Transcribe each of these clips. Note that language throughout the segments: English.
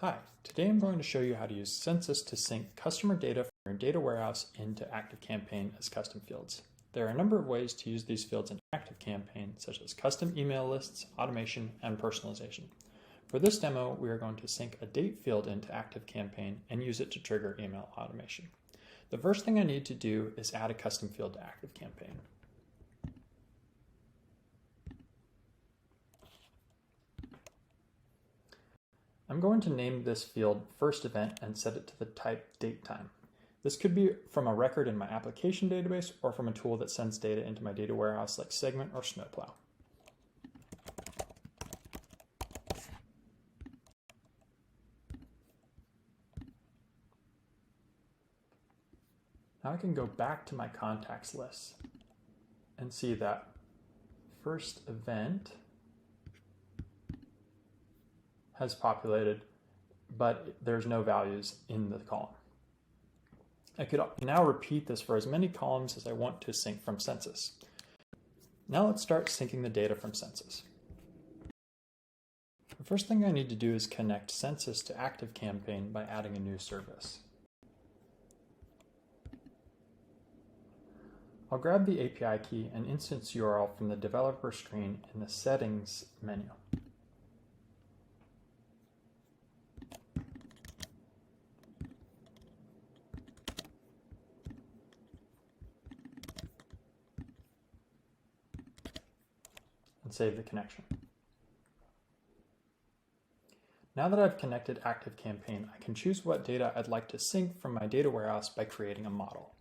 Hi, today I'm going to show you how to use Census to sync customer data from your data warehouse into ActiveCampaign as custom fields. There are a number of ways to use these fields in ActiveCampaign, such as custom email lists, automation, and personalization. For this demo, we are going to sync a date field into ActiveCampaign and use it to trigger email automation. The first thing I need to do is add a custom field to ActiveCampaign. I'm going to name this field first event and set it to the type date time. This could be from a record in my application database or from a tool that sends data into my data warehouse like Segment or Snowplow. Now I can go back to my contacts list and see that first event has populated, but there's no values in the column. I could now repeat this for as many columns as I want to sync from Census. Now let's start syncing the data from Census. The first thing I need to do is connect Census to ActiveCampaign by adding a new service. I'll grab the API key and instance URL from the developer screen in the settings menu. And save the connection. Now that I've connected ActiveCampaign, I can choose what data I'd like to sync from my data warehouse by creating a model.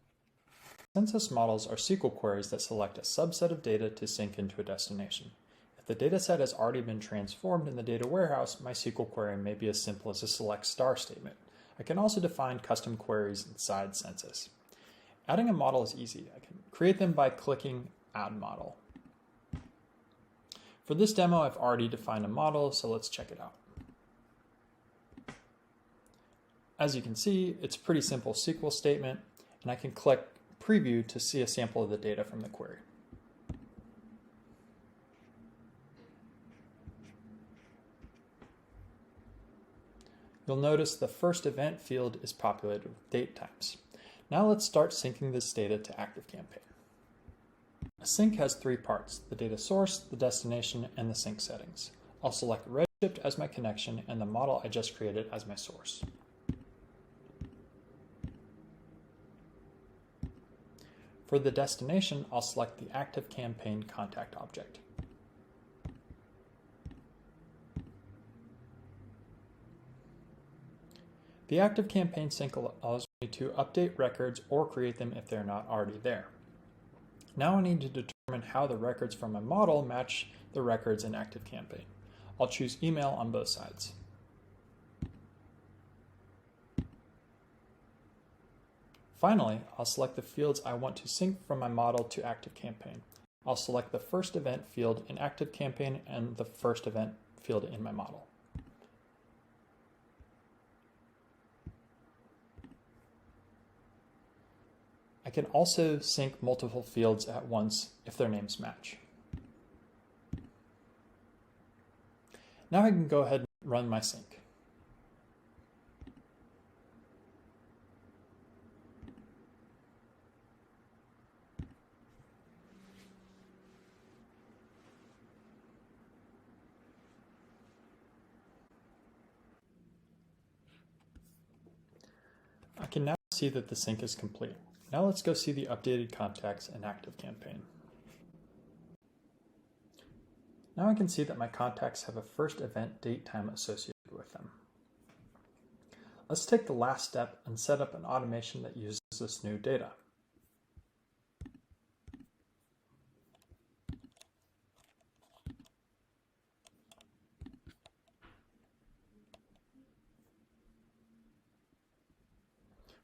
Census models are SQL queries that select a subset of data to sync into a destination. If the dataset has already been transformed in the data warehouse, my SQL query may be as simple as a select star statement. I can also define custom queries inside Census. Adding a model is easy. I can create them by clicking Add Model. For this demo, I've already defined a model, so let's check it out. As you can see, it's a pretty simple SQL statement, and I can click Preview to see a sample of the data from the query. You'll notice the first event field is populated with date times. Now let's start syncing this data to ActiveCampaign. A sync has three parts: the data source, the destination, and the sync settings. I'll select Redshift as my connection and the model I just created as my source. For the destination, I'll select the ActiveCampaign contact object. The ActiveCampaign sync allows me to update records or create them if they're not already there. Now I need to determine how the records from my model match the records in ActiveCampaign. I'll choose email on both sides. Finally, I'll select the fields I want to sync from my model to ActiveCampaign. I'll select the first event field in ActiveCampaign and the first event field in my model. I can also sync multiple fields at once if their names match. Now I can go ahead and run my sync. I can now see that the sync is complete. Now let's go see the updated contacts in ActiveCampaign. Now I can see that my contacts have a first event date time associated with them. Let's take the last step and set up an automation that uses this new data.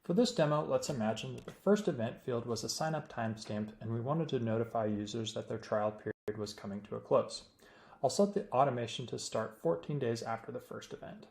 For this demo, let's imagine that the first event field was a sign-up timestamp and we wanted to notify users that their trial period was coming to a close. I'll set the automation to start 14 days after the first event.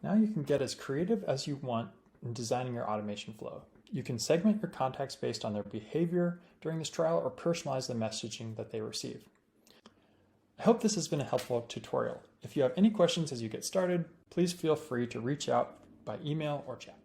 Now you can get as creative as you want in designing your automation flow. You can segment your contacts based on their behavior during this trial or personalize the messaging that they receive. I hope this has been a helpful tutorial. If you have any questions as you get started, please feel free to reach out by email or chat.